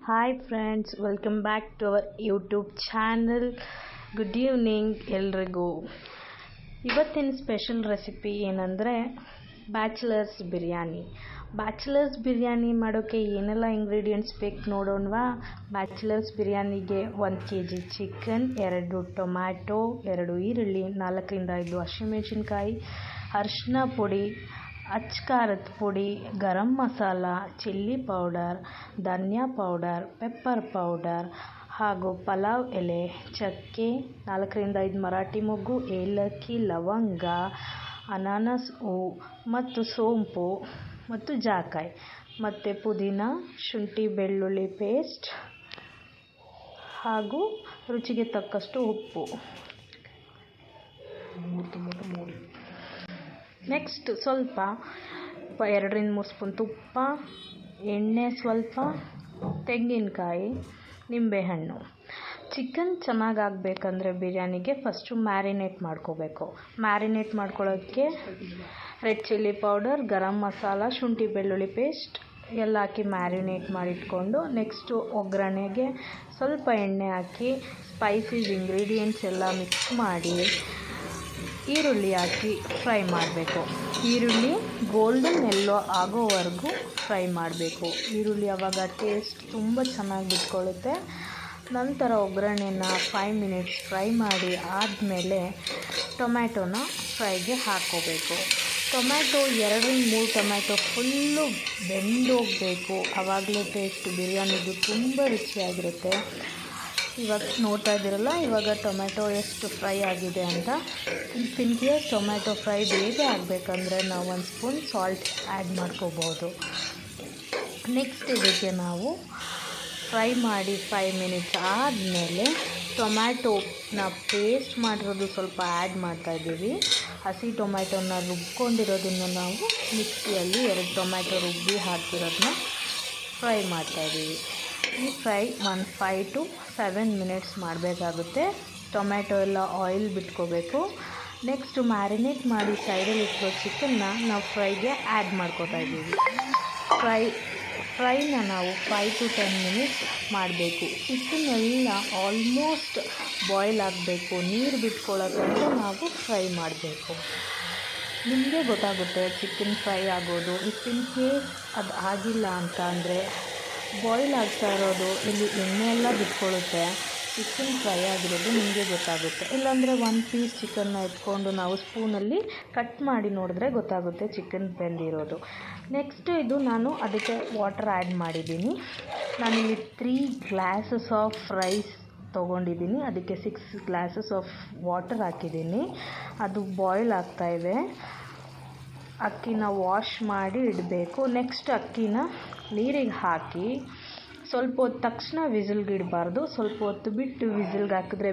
Hi friends, welcome back to our YouTube channel. Good evening ಎಲ್ರಿಗೂ. ಇವತ್ತಿನ special recipe ಏನಂದರೆ bachelors biryani. Bachelors biryani ಮಾಡೋಕ್ಕೆ ಏನೆಲ್ಲ ಇಂಗ್ರೀಡಿಯೆಂಟ್ಸ್ ಬೇಕು ನೋಡೋಣವಾ. ಬ್ಯಾಚುಲರ್ಸ್ ಬಿರಿಯಾನಿಗೆ 1 kg ಚಿಕನ್, 2 ಟೊಮ್ಯಾಟೊ, 2 ಈರುಳ್ಳಿ, 4ರಿಂದ 5 ಹಸಿಮೆಣಸಿನ್ಕಾಯಿ, ಅರಿಶಿನ ಪುಡಿ, ಅಚ್ಕಾರದ ಪುಡಿ, ಗರಂ ಮಸಾಲ, ಚಿಲ್ಲಿ ಪೌಡರ್, ಧನಿಯಾ ಪೌಡರ್, ಪೆಪ್ಪರ್ ಪೌಡರ್ ಹಾಗೂ ಪಲಾವ್ ಎಲೆ, ಚಕ್ಕೆ, 4ರಿಂದ 5 ಮರಾಠಿ ಮೊಗ್ಗು, ಏಲಕ್ಕಿ, ಲವಂಗ, ಅನಾನಸ್ ಹೂವು ಮತ್ತು ಸೋಂಪು ಮತ್ತು ಜಾಕಾಯಿ ಮತ್ತು ಪುದೀನ, ಶುಂಠಿ ಬೆಳ್ಳುಳ್ಳಿ ಪೇಸ್ಟ್ ಹಾಗೂ ರುಚಿಗೆ ತಕ್ಕಷ್ಟು ಉಪ್ಪು. ನೆಕ್ಸ್ಟ್ ಸ್ವಲ್ಪ 2ರಿಂದ 3 ಸ್ಪೂನ್ ತುಪ್ಪ, ಎಣ್ಣೆ ಸ್ವಲ್ಪ, ತೆಂಗಿನಕಾಯಿ, ನಿಂಬೆಹಣ್ಣು. ಚಿಕನ್ ಚೆನ್ನಾಗಿ ಆಗಬೇಕಂದ್ರೆ ಬಿರಿಯಾನಿಗೆ ಫಸ್ಟು ಮ್ಯಾರಿನೇಟ್ ಮಾಡ್ಕೋಬೇಕು. ಮ್ಯಾರಿನೇಟ್ ಮಾಡ್ಕೊಳ್ಳೋಕ್ಕೆ red chilli powder, garam masala, ಶುಂಠಿ ಬೆಳ್ಳುಳ್ಳಿ ಪೇಸ್ಟ್ ಎಲ್ಲ ಹಾಕಿ ಮ್ಯಾರಿನೇಟ್ ಮಾಡಿಟ್ಕೊಂಡು ನೆಕ್ಸ್ಟು ಒಗ್ಗರಣೆಗೆ ಸ್ವಲ್ಪ ಎಣ್ಣೆ ಹಾಕಿ ಸ್ಪೈಸೀಸ್ ಇಂಗ್ರೀಡಿಯೆಂಟ್ಸ್ ಎಲ್ಲ ಮಿಕ್ಸ್ ಮಾಡಿ ಈರುಳ್ಳಿ ಹಾಕಿ ಫ್ರೈ ಮಾಡಬೇಕು. ಈರುಳ್ಳಿ ಗೋಲ್ಡನ್ ಎಲ್ಲೋ ಆಗೋವರೆಗೂ ಫ್ರೈ ಮಾಡಬೇಕು. ಈರುಳ್ಳಿ ಆವಾಗ ಟೇಸ್ಟ್ ತುಂಬ ಚೆನ್ನಾಗಿ ಬಿಟ್ಕೊಳ್ಳುತ್ತೆ. ನಂತರ ಒಗ್ಗರಣೆನ 5 ಮಿನಿಟ್ಸ್ ಫ್ರೈ ಮಾಡಿ ಆದಮೇಲೆ ಟೊಮ್ಯಾಟೊನ ಫ್ರೈಗೆ ಹಾಕ್ಕೋಬೇಕು. ಟೊಮ್ಯಾಟೊ 2ರಿಂದ 3 ಟೊಮ್ಯಾಟೊ ಫುಲ್ಲು ಬೆಂದೋಗಬೇಕು. ಆವಾಗಲೇ ಟೇಸ್ಟ್ ಬಿರಿಯಾನಿದು ತುಂಬ ರುಚಿಯಾಗಿರುತ್ತೆ. ಇವಾಗ ನೋಡ್ತಾ ಇದ್ದೀರಲ್ಲ, ಇವಾಗ ಟೊಮ್ಯಾಟೊ ಎಷ್ಟು ಫ್ರೈ ಆಗಿದೆ ಅಂತ. ಇನ್ ಕೇಸ್ ಟೊಮ್ಯಾಟೊ ಫ್ರೈ ಬೇಗ ಆಗಬೇಕಂದ್ರೆ ನಾವು 1 ಸ್ಪೂನ್ ಸಾಲ್ಟ್ ಆ್ಯಡ್ ಮಾಡ್ಕೋಬೋದು. ನೆಕ್ಸ್ಟ್ ಇದಕ್ಕೆ ನಾವು ಫ್ರೈ ಮಾಡಿ 5 ಮಿನಿಟ್ಸ್ ಆದಮೇಲೆ ಟೊಮ್ಯಾಟೊನ ಪೇಸ್ಟ್ ಮಾಡಿರೋದು ಸ್ವಲ್ಪ ಆ್ಯಡ್ ಮಾಡ್ತಾಯಿದ್ದೀವಿ. ಹಸಿ ಟೊಮ್ಯಾಟೊನ ರುಬ್ಕೊಂಡಿರೋದನ್ನು ನಾವು ಮಿಕ್ಸಿಯಲ್ಲಿ 2 ಟೊಮ್ಯಾಟೊ ರುಬ್ಬಿ ಹಾಕಿರೋದನ್ನ ಫ್ರೈ ಮಾಡ್ತಾಯಿದ್ದೀವಿ. ಈ ಫ್ರೈ 5 to 7 ಮಿನಿಟ್ಸ್ ಮಾಡಬೇಕಾಗುತ್ತೆ. ಟೊಮ್ಯಾಟೊ ಎಲ್ಲ ಆಯಿಲ್ ಬಿಟ್ಕೋಬೇಕು. ನೆಕ್ಸ್ಟು ಮ್ಯಾರಿನೇಟ್ ಮಾಡಿ ಸೈಡಲ್ಲಿ ಇಟ್ಟಿರೋ ಚಿಕನ್ನ ನಾವು ಫ್ರೈಗೆ ಆ್ಯಡ್ ಮಾಡ್ಕೋತಾ ಇದ್ದೀವಿ. ಫ್ರೈನ ನಾವು 5 to 10 ಮಿನಿಟ್ಸ್ ಮಾಡಬೇಕು. ಚಿಕನ್ನೆಲ್ಲ ಆಲ್ಮೋಸ್ಟ್ ಬಾಯ್ಲ್ ಆಗಬೇಕು. ನೀರು ಬಿಟ್ಕೊಳ್ಳೋಕ್ಕಂತ ನಾವು ಫ್ರೈ ಮಾಡಬೇಕು. ನಿಮಗೆ ಗೊತ್ತಾಗುತ್ತೆ ಚಿಕನ್ ಫ್ರೈ ಆಗೋದು. ಇಫ್ ಇನ್ ಕೇಸ್ ಅದು ಆಗಿಲ್ಲ ಅಂತ ಅಂದರೆ ಬಾಯ್ಲ್ ಆಗ್ತಾ ಇರೋದು ಇಲ್ಲಿ ಎಣ್ಣೆ ಎಲ್ಲ ಬಿಟ್ಕೊಳ್ಳುತ್ತೆ. ಚಿಕನ್ ಫ್ರೈ ಆಗಿರೋದು ನಿಮಗೆ ಗೊತ್ತಾಗುತ್ತೆ. ಇಲ್ಲಾಂದರೆ 1 ಪೀಸ್ ಚಿಕನ್ನ ಎತ್ಕೊಂಡು ನಾವು ಸ್ಪೂನಲ್ಲಿ ಕಟ್ ಮಾಡಿ ನೋಡಿದ್ರೆ ಗೊತ್ತಾಗುತ್ತೆ ಚಿಕನ್ ಬೆಂದಿರೋದು. ನೆಕ್ಸ್ಟು ಇದು ನಾನು ಅದಕ್ಕೆ ವಾಟರ್ ಆ್ಯಡ್ ಮಾಡಿದ್ದೀನಿ. ನಾನಿಲ್ಲಿ 3 ಗ್ಲಾಸಸ್ ಆಫ್ ರೈಸ್ ತೊಗೊಂಡಿದ್ದೀನಿ. ಅದಕ್ಕೆ 6 ಗ್ಲಾಸಸ್ ಆಫ್ ವಾಟರ್ ಹಾಕಿದ್ದೀನಿ. ಅದು ಬಾಯ್ಲ್ ಆಗ್ತಾಯಿದೆ. ಅಕ್ಕಿನ ವಾಶ್ ಮಾಡಿ ಇಡಬೇಕು. ನೆಕ್ಸ್ಟ್ ಅಕ್ಕಿನ ನೀರಿಗೆ ಹಾಕಿ ಸ್ವಲ್ಪ ಹೊತ್ತು ತಕ್ಷಣ ವಿಸಿಲ್ಗೆ ಇಡಬಾರ್ದು. ಸ್ವಲ್ಪ ಹೊತ್ತು ಬಿಟ್ಟು ವಿಸಿಲ್ಗೆ ಹಾಕಿದ್ರೆ